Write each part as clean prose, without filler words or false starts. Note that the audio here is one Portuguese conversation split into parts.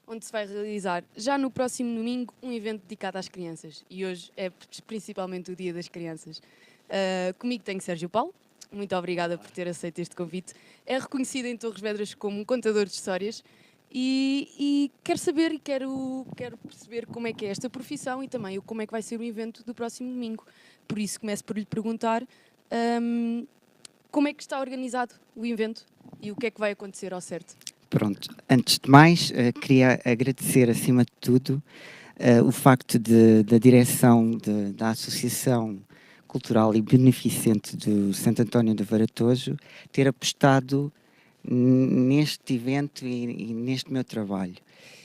onde se vai realizar já no próximo domingo um evento dedicado às crianças. E hoje é principalmente o Dia das Crianças. Comigo tenho Sérgio Paulo. Muito obrigada por ter aceito este convite. É reconhecido em Torres Vedras como um contador de histórias e quero saber e quero perceber como é que é esta profissão e também como é que vai ser o evento do próximo domingo. Por isso começo por lhe perguntar como é que está organizado o evento e o que é que vai acontecer ao certo. Pronto, antes de mais, queria agradecer, acima de tudo, o facto da direção da Associação Cultural e Beneficente do Santo António de Varatojo ter apostado neste evento e neste meu trabalho.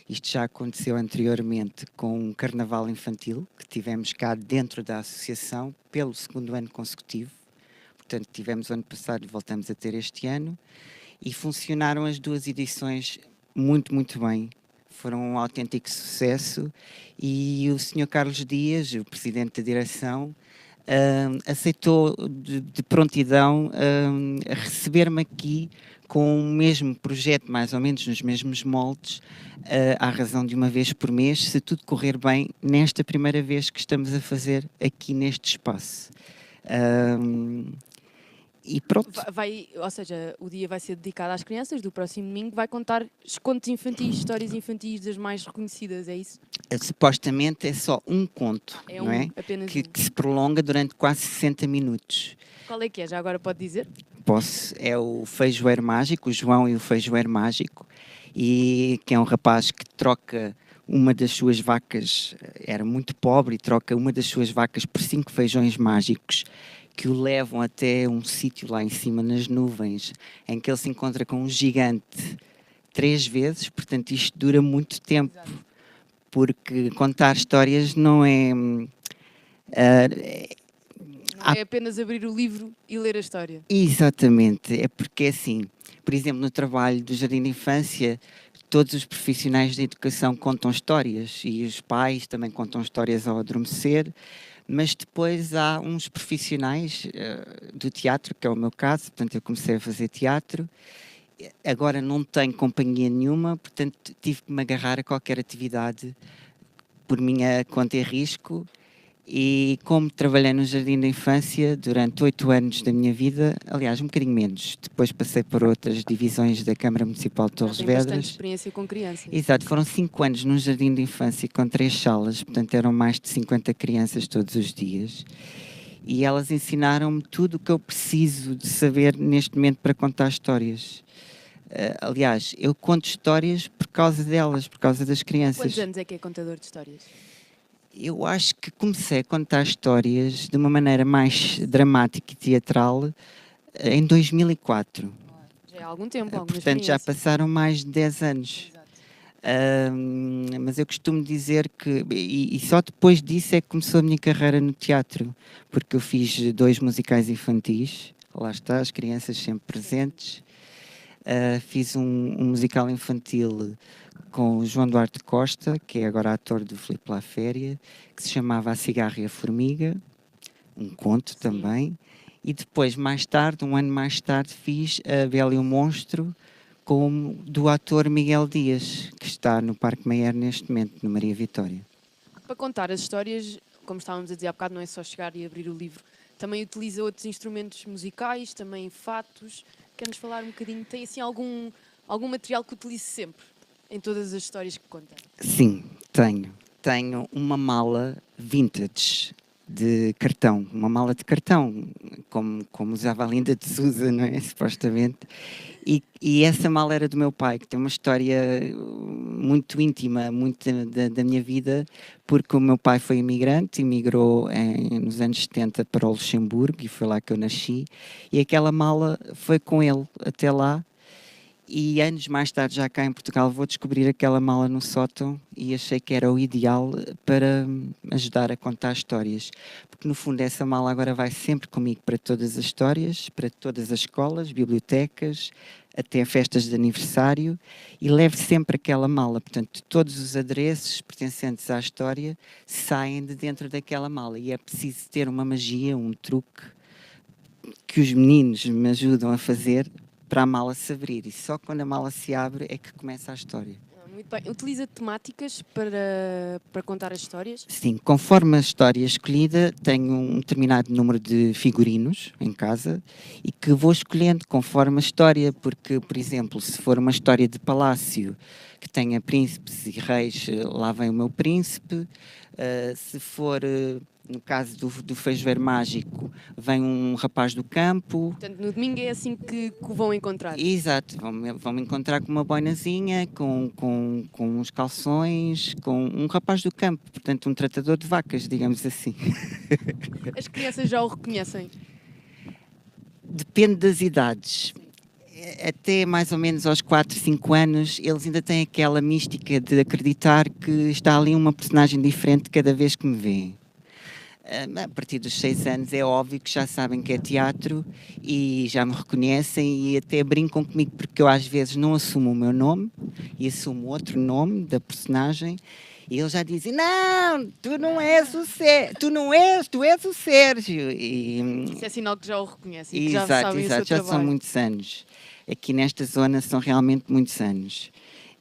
Isto já aconteceu anteriormente com um carnaval infantil, que tivemos cá dentro da associação pelo segundo ano consecutivo. Portanto, tivemos o ano passado e voltamos a ter este ano. E funcionaram as duas edições muito, muito bem. Foram um autêntico sucesso e o Sr. Carlos Dias, o presidente da direção, aceitou de prontidão receber-me aqui com o mesmo projeto, mais ou menos nos mesmos moldes, à razão de uma vez por mês, se tudo correr bem, nesta primeira vez que estamos a fazer aqui neste espaço. E pronto. Ou seja, o dia vai ser dedicado às crianças, do próximo domingo vai contar contos infantis, histórias infantis das mais reconhecidas, é isso? Supostamente é só um conto, não é? Apenas que se prolonga durante quase 60 minutos. Qual é que é? Já agora pode dizer? Posso. É o Feijoeiro Mágico, o João e o Feijoeiro Mágico, e que é um rapaz que troca uma das suas vacas, era muito pobre, e troca uma das suas vacas por 5 feijões mágicos, que o levam até um sítio lá em cima nas nuvens, em que ele se encontra com um gigante 3 vezes, portanto isto dura muito tempo. Exato. Porque contar histórias não é... não é apenas abrir o livro e ler a história. Exatamente, é porque assim, por exemplo, no trabalho do Jardim de Infância, todos os profissionais da educação contam histórias e os pais também contam histórias ao adormecer, mas depois há uns profissionais do teatro, que é o meu caso, portanto eu comecei a fazer teatro, agora não tenho companhia nenhuma, portanto tive que me agarrar a qualquer atividade por minha conta e risco, e como trabalhei no Jardim da Infância durante 8 anos da minha vida, aliás um bocadinho menos, depois passei por outras divisões da Câmara Municipal de Torres Vedras. Tem bastante experiência com crianças. Exato, foram 5 anos no Jardim de Infância com 3 salas, portanto eram mais de 50 crianças todos os dias. E elas ensinaram-me tudo o que eu preciso de saber neste momento para contar histórias. Aliás, eu conto histórias por causa delas, por causa das crianças. Quantos anos é que é contador de histórias? Eu acho que comecei a contar histórias de uma maneira mais dramática e teatral em 2004. Já há algum tempo, portanto, já passaram mais de 10 anos. Mas eu costumo dizer que, e só depois disso é que começou a minha carreira no teatro, porque eu fiz 2 musicais infantis, lá está, as crianças sempre presentes. Fiz um musical infantil com o João Duarte Costa, que é agora ator do Filipe La Féria, que se chamava A Cigarra e a Formiga, um conto também. E depois, mais tarde, um ano mais tarde, fiz A Bela e o Monstro, do ator Miguel Dias, que está no Parque Mayer neste momento, no Maria Vitória. Para contar as histórias, como estávamos a dizer há bocado, não é só chegar e abrir o livro, também utiliza outros instrumentos musicais, também fatos. Quer-nos falar um bocadinho? Tem assim algum material que utilize sempre em todas as histórias que conta? Sim, tenho. Tenho uma mala vintage de cartão, uma mala de cartão, como usava a Linda de Sousa, não é? Supostamente. E essa mala era do meu pai, que tem uma história muito íntima, muito da minha vida, porque o meu pai foi imigrante, emigrou nos anos 70 para o Luxemburgo, e foi lá que eu nasci, e aquela mala foi com ele até lá. E anos mais tarde, já cá em Portugal, vou descobrir aquela mala no sótão e achei que era o ideal para ajudar a contar histórias. Porque, no fundo, essa mala agora vai sempre comigo para todas as histórias, para todas as escolas, bibliotecas, até festas de aniversário, e levo sempre aquela mala. Portanto, todos os adereços pertencentes à história saem de dentro daquela mala. E é preciso ter uma magia, um truque, que os meninos me ajudam a fazer para a mala se abrir, e só quando a mala se abre é que começa a história. Muito bem. Utiliza temáticas para contar as histórias? Sim, conforme a história escolhida, tenho um determinado número de figurinos em casa e que vou escolhendo conforme a história, porque, por exemplo, se for uma história de palácio que tenha príncipes e reis, lá vem o meu príncipe. Se for, no caso do Feijoeiro Mágico, vem um rapaz do campo. Portanto, no domingo é assim que o vão encontrar. Exato, vão-me encontrar com uma boinazinha, com uns calções, com um rapaz do campo, portanto um tratador de vacas, digamos assim. As crianças já o reconhecem? Depende das idades. Até mais ou menos aos 4, 5 anos, eles ainda têm aquela mística de acreditar que está ali uma personagem diferente cada vez que me vêem. A partir dos 6 anos é óbvio que já sabem que é teatro e já me reconhecem e até brincam comigo porque eu às vezes não assumo o meu nome e assumo outro nome da personagem e eles já dizem, não, tu não és o Sérgio, tu és o Sérgio. Isso é sinal que já o reconhecem e que já Exato, sabem o seu exato, já trabalho. são muitos anos. Aqui nesta zona são realmente muitos anos.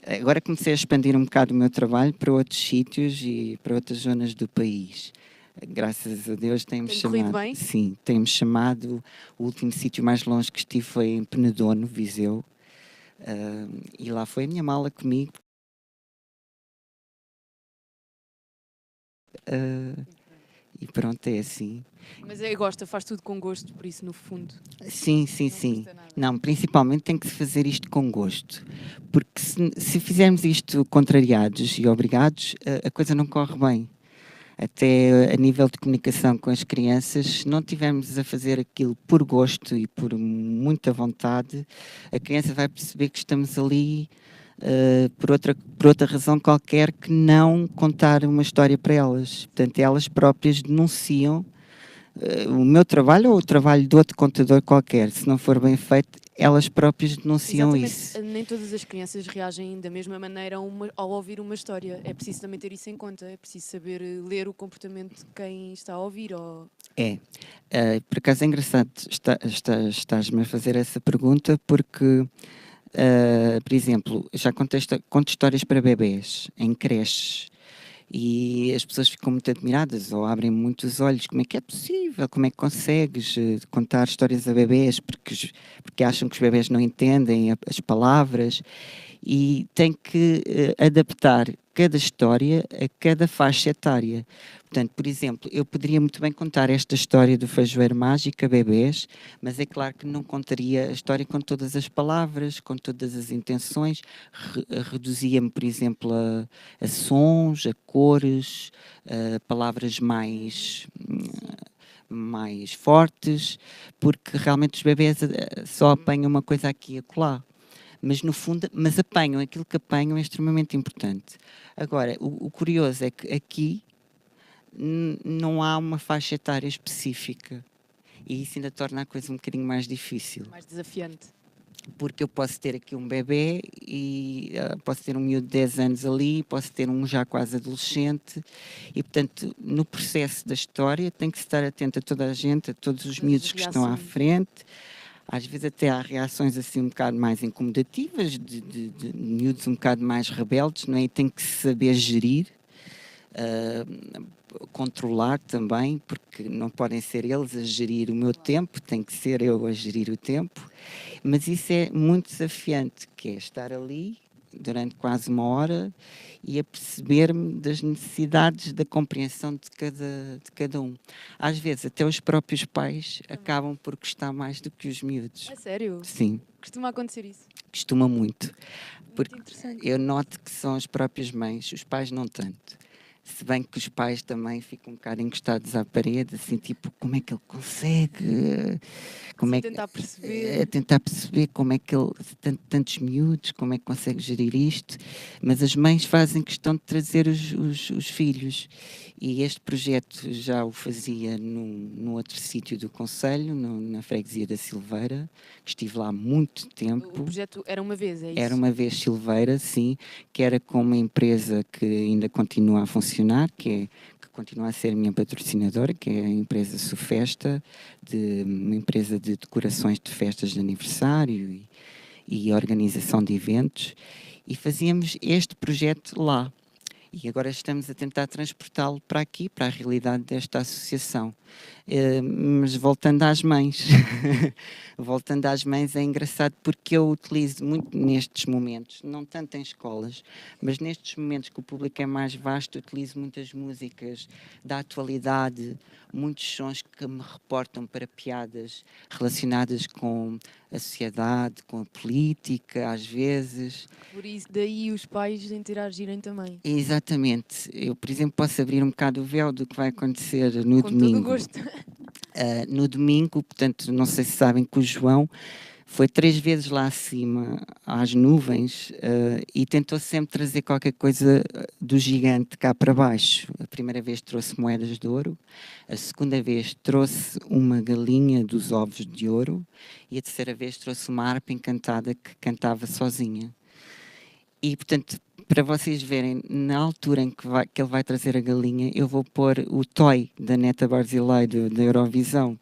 Agora comecei a expandir um bocado o meu trabalho para outros sítios e para outras zonas do país. Graças a Deus tem-me Tem corrido chamado. bem? Sim, tem-me chamado. O último sítio mais longe que estive foi em Penedono, Viseu. E lá foi a minha mala comigo. E pronto, é assim. Mas faz tudo com gosto, por isso, no fundo. Sim, sim, Não sim. custa nada. Não, principalmente tem que se fazer isto com gosto. Porque se fizermos isto contrariados e obrigados, a coisa não corre bem. Até a nível de comunicação com as crianças, se não tivermos a fazer aquilo por gosto e por muita vontade, a criança vai perceber que estamos ali por outra razão qualquer que não contar uma história para elas. Portanto, elas próprias denunciam o meu trabalho ou o trabalho de outro contador qualquer. Se não for bem feito, elas próprias denunciam isso. Nem todas as crianças reagem da mesma maneira ao ouvir uma história. É preciso também ter isso em conta. É preciso saber ler o comportamento de quem está a ouvir. Por acaso é engraçado estás-me a fazer essa pergunta porque, por exemplo, já conto histórias para bebés em creches e as pessoas ficam muito admiradas ou abrem muito os olhos. Como é que é possível? Como é que consegues contar histórias a bebés? Porque acham que os bebés não entendem as palavras e tem que adaptar cada história a cada faixa etária. Portanto, por exemplo, eu poderia muito bem contar esta história do Feijoeiro Mágico a bebés, mas é claro que não contaria a história com todas as palavras, com todas as intenções, reduzia-me, por exemplo, a sons, a cores, a palavras mais fortes, porque realmente os bebés só apanham uma coisa aqui e acolá. Mas no fundo, apanham, aquilo que apanham é extremamente importante. Agora, o curioso é que aqui não há uma faixa etária específica e isso ainda torna a coisa um bocadinho mais difícil. Mais desafiante. Porque eu posso ter aqui um bebê e posso ter um miúdo de 10 anos ali, posso ter um já quase adolescente e, portanto, no processo da história tem que estar atento a toda a gente, a todos os miúdos que estão à frente. Às vezes até há reações assim um bocado mais incomodativas, de miúdos um bocado mais rebeldes, não é? E tem que saber gerir, controlar também, porque não podem ser eles a gerir o meu tempo, tem que ser eu a gerir o tempo. Mas isso é muito desafiante, que é estar ali durante quase uma hora e a perceber-me das necessidades da compreensão de cada um. Às vezes até os próprios pais acabam por gostar mais do que os miúdos. É sério? Sim. Costuma acontecer isso? Costuma muito. Porque muito interessante. eu noto que são as próprias mães, os pais não tanto. Se bem que os pais também ficam um bocado encostados à parede, assim, tipo, como é que ele consegue? Como Sim, é tentar perceber. tentar perceber como é que ele, tantos miúdos, como é que consegue gerir isto. Mas as mães fazem questão de trazer os filhos. E este projeto já o fazia no outro sítio do Conselho, na freguesia da Silveira, que estive lá há muito tempo. O projeto era uma vez, é isso? Era uma vez Silveira, sim, que era com uma empresa que ainda continua a funcionar, que continua a ser a minha patrocinadora, que é a empresa Sufesta, uma empresa de decorações de festas de aniversário e organização de eventos. e fazíamos este projeto lá. E agora estamos a tentar transportá-lo para aqui, para a realidade desta associação. Mas voltando às mães, voltando às mães, é engraçado porque eu utilizo muito nestes momentos, não tanto em escolas, mas nestes momentos que o público é mais vasto, utilizo muitas músicas da atualidade, muitos sons que me reportam para piadas relacionadas com a sociedade, com a política, às vezes. Por isso, daí os pais interagirem também. Exatamente. Eu, por exemplo, posso abrir um bocado o véu do que vai acontecer no Com domingo. todo o gosto. No domingo, portanto, não sei se sabem que o João foi 3 vezes lá acima, às nuvens, e tentou sempre trazer qualquer coisa do gigante cá para baixo. A primeira vez trouxe moedas de ouro, a segunda vez trouxe uma galinha dos ovos de ouro e a terceira vez trouxe uma harpa encantada que cantava sozinha. E, portanto, para vocês verem, na altura em que ele vai trazer a galinha, eu vou pôr o toy da Neta Barzilai da Eurovisão.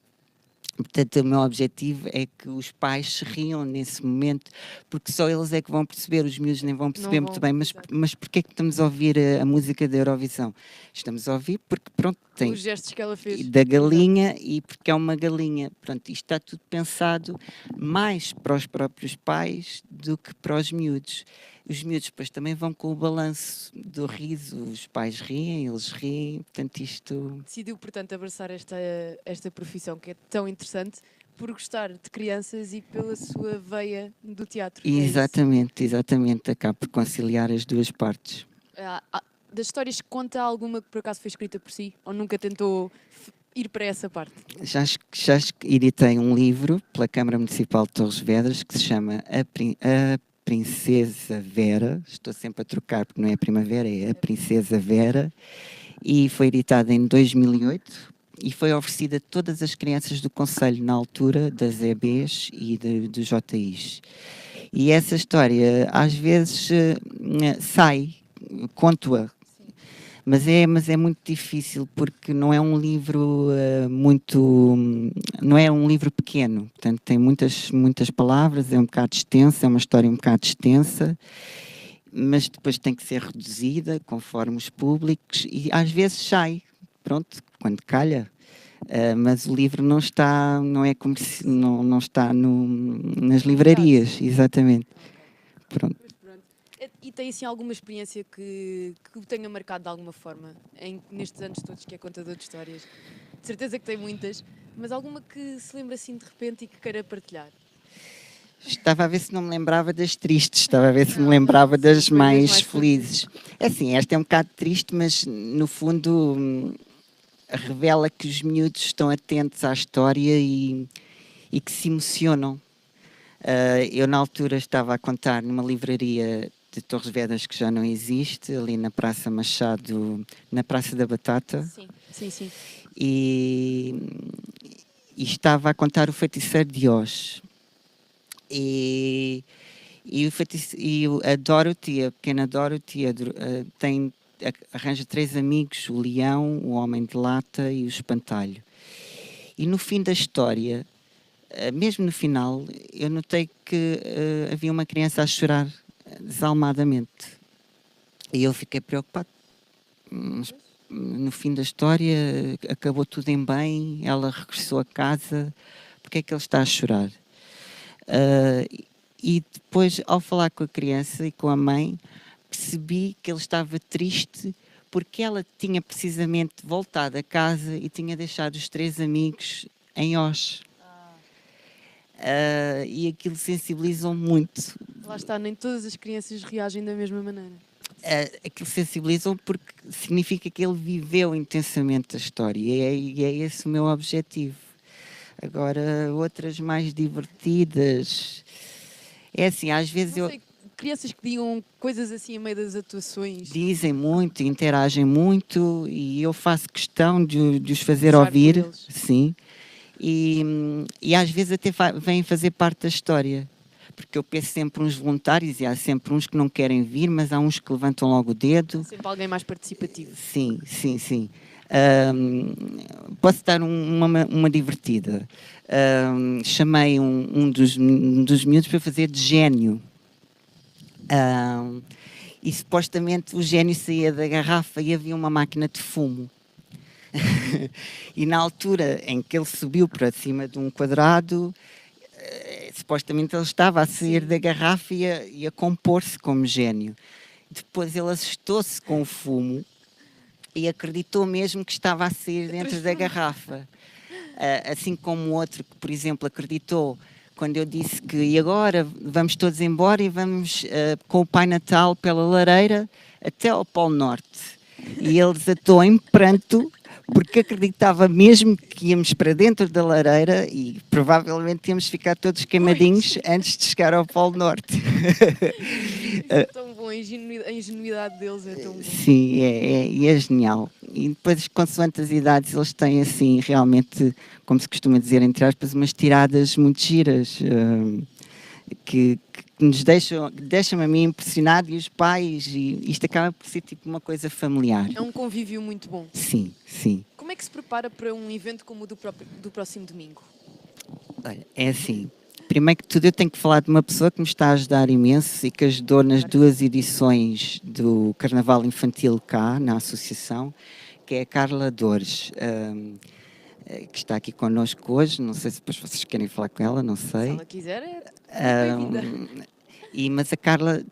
Portanto, o meu objetivo é que os pais se riam nesse momento, porque só eles é que vão perceber, os miúdos nem vão perceber muito bem, mas porquê é que estamos a ouvir a música da Eurovisão? Estamos a ouvir porque, pronto, tem Os gestos que ela fez. da galinha e porque é uma galinha. Pronto, isto está tudo pensado mais para os próprios pais do que para os miúdos. Os miúdos depois também vão com o balanço do riso, os pais riem, eles riem, portanto isto... Decidiu, portanto, abraçar esta profissão que é tão interessante por gostar de crianças e pela sua veia do teatro. Exatamente, acaba por conciliar as duas partes. Das histórias que conta, alguma que por acaso foi escrita por si? Ou nunca tentou ir para essa parte? Já editei um livro pela Câmara Municipal de Torres Vedras que se chama A Princesa Vera, estou sempre a trocar porque não é a Primavera, é a Princesa Vera, e foi editada em 2008 e foi oferecida a todas as crianças do Conselho na altura das EBs e dos JIs. E essa história às vezes sai, conto-a, mas é muito difícil porque não é um livro não é um livro pequeno, portanto tem muitas palavras, é um bocado extenso, é uma história um bocado extensa, mas depois tem que ser reduzida conforme os públicos e às vezes sai, pronto, quando calha. Mas o livro não está, não está nas livrarias, exatamente. Pronto. E tem assim alguma experiência que o tenha marcado de alguma forma nestes anos todos que é contador de histórias? De certeza que tem muitas, mas alguma que se lembra assim de repente e que queira partilhar? Estava a ver se não me lembrava das tristes, estava a ver se me lembrava das mais felizes. É assim, esta é um bocado triste, mas no fundo revela que os miúdos estão atentos à história e que se emocionam. Eu na altura estava a contar numa livraria de Torres Vedras que já não existe, ali na Praça Machado, na Praça da Batata. Sim. E estava a contar o Feiticeiro de Oz. E a Dorothy, a pequena Dorothy, arranja 3 amigos, o Leão, o Homem de Lata e o Espantalho. E no fim da história, mesmo no final, eu notei que havia uma criança a chorar desalmadamente. E eu fiquei preocupado. Mas, no fim da história, acabou tudo em bem, ela regressou a casa, porque é que ele está a chorar? E depois, ao falar com a criança e com a mãe, percebi que ele estava triste porque ela tinha precisamente voltado a casa e tinha deixado os 3 amigos em Oz. E aquilo sensibilizou muito. Lá está, nem todas as crianças reagem da mesma maneira. Aquilo sensibilizou porque significa que ele viveu intensamente a história e é esse o meu objetivo. Agora, outras mais divertidas... É assim, às vezes crianças que digam coisas assim a meio das atuações. Dizem muito, interagem muito e eu faço questão de os fazer ouvir. Sim. E às vezes até vêm fazer parte da história. Porque eu peço sempre uns voluntários e há sempre uns que não querem vir, mas há uns que levantam logo o dedo. Sempre alguém mais participativo. Sim. Posso dar uma divertida. Chamei um dos miúdos para fazer de gênio. Ahm, e supostamente o gênio saía da garrafa e havia uma máquina de fumo. E na altura em que ele subiu para cima de um quadrado, supostamente ele estava a sair Sim. da garrafa e a compor-se como gênio. Depois ele assustou-se com o fumo e acreditou mesmo que estava a sair dentro da garrafa. Assim como o outro que, por exemplo, acreditou quando eu disse que e agora vamos todos embora e vamos com o Pai Natal pela lareira até ao Polo Norte. E ele desatou em pranto porque acreditava mesmo que íamos para dentro da lareira e provavelmente íamos ficar todos queimadinhos antes de chegar ao Polo Norte. Isso é tão bom, a ingenuidade deles é tão bom. Sim, é genial. E depois, consoante as idades, eles têm assim, realmente, como se costuma dizer, entre aspas, umas tiradas muito giras, que nos deixam a mim impressionado e os pais, e isto acaba por ser tipo uma coisa familiar. É um convívio muito bom. Sim, sim. Como é que se prepara para um evento como o do próximo domingo? Olha, é assim. Primeiro que tudo, eu tenho que falar de uma pessoa que me está a ajudar imenso e que ajudou nas duas edições do Carnaval Infantil cá, na associação, que é a Carla Dores, que está aqui connosco hoje. Não sei se depois vocês querem falar com ela, não Se sei. ela quiser, é muito bem-vinda. Mas a Carla,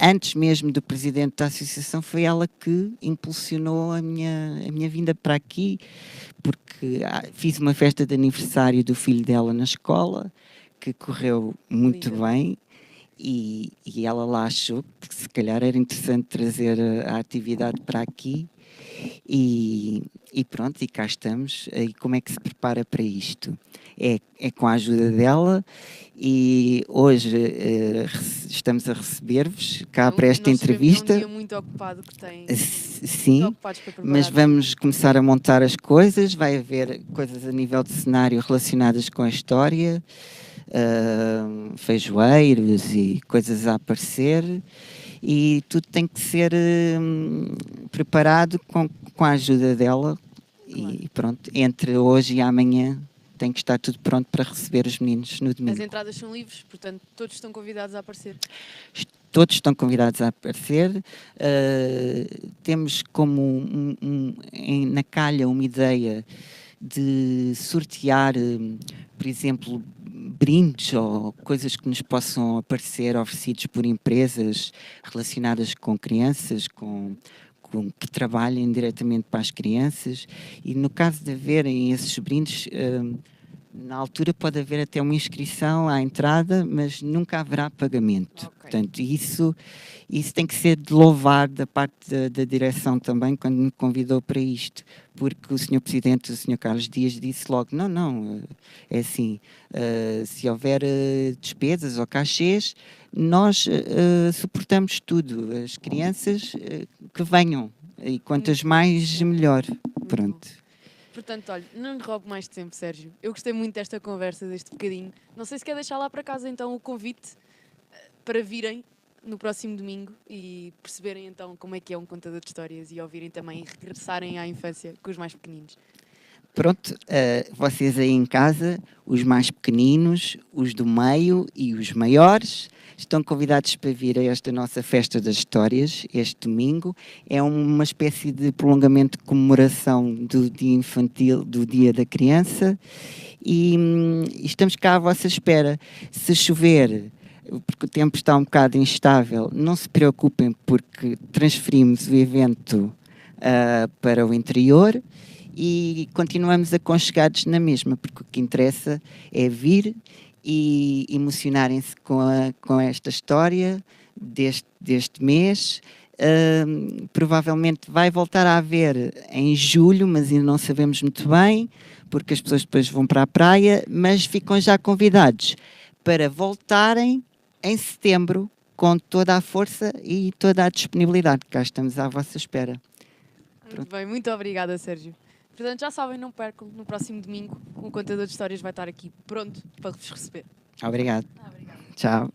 antes mesmo do presidente da associação, foi ela que impulsionou a minha vinda para aqui, porque fiz uma festa de aniversário do filho dela na escola, que correu muito bem, e ela lá achou que se calhar era interessante trazer a atividade para aqui, e pronto, e cá estamos. E como é que se prepara para isto? É com a ajuda dela, e hoje estamos a receber-vos cá para esta entrevista. É um dia muito ocupado que tem. Sim, mas vamos começar a montar as coisas. Vai haver coisas a nível de cenário relacionadas com a história, feijoeiros e coisas a aparecer, e tudo tem que ser preparado com a ajuda dela. Claro. E pronto, entre hoje e amanhã tem que estar tudo pronto para receber os meninos no domingo. As entradas são livres, portanto todos estão convidados a aparecer. Todos estão convidados a aparecer. Temos como na calha uma ideia de sortear, por exemplo, brindes ou coisas que nos possam aparecer oferecidos por empresas relacionadas com crianças, que trabalhem diretamente para as crianças, e no caso de haverem esses brindes, na altura pode haver até uma inscrição à entrada, mas nunca haverá pagamento. Okay. Portanto, isso tem que ser de louvar da parte da direção também, quando me convidou para isto, porque o Sr. Presidente, o Sr. Carlos Dias, disse logo, não, é assim, se houver despesas ou cachês, nós suportamos tudo, as crianças que venham, e quantas mais, melhor. Pronto. Portanto, olha, não lhe roubo mais tempo, Sérgio. Eu gostei muito desta conversa, deste bocadinho. Não sei se quer deixar lá para casa então o convite para virem no próximo domingo e perceberem então como é que é um contador de histórias e ouvirem também e regressarem à infância com os mais pequeninos. Pronto, vocês aí em casa, os mais pequeninos, os do meio e os maiores, estão convidados para vir a esta nossa Festa das Histórias, este domingo. É uma espécie de prolongamento de comemoração do Dia Infantil, do Dia da Criança, e estamos cá à vossa espera. Se chover, porque o tempo está um bocado instável, não se preocupem, porque transferimos o evento para o interior, e continuamos aconchegados na mesma, porque o que interessa é vir e emocionarem-se com esta história deste mês. Provavelmente vai voltar a haver em julho, mas ainda não sabemos muito bem, porque as pessoas depois vão para a praia, mas ficam já convidados para voltarem em setembro com toda a força e toda a disponibilidade. Cá estamos à vossa espera. Muito bem, muito obrigada, Sérgio. Portanto, já sabem, não percam, no próximo domingo o contador de histórias vai estar aqui pronto para vos receber. Obrigado. Obrigada. Tchau.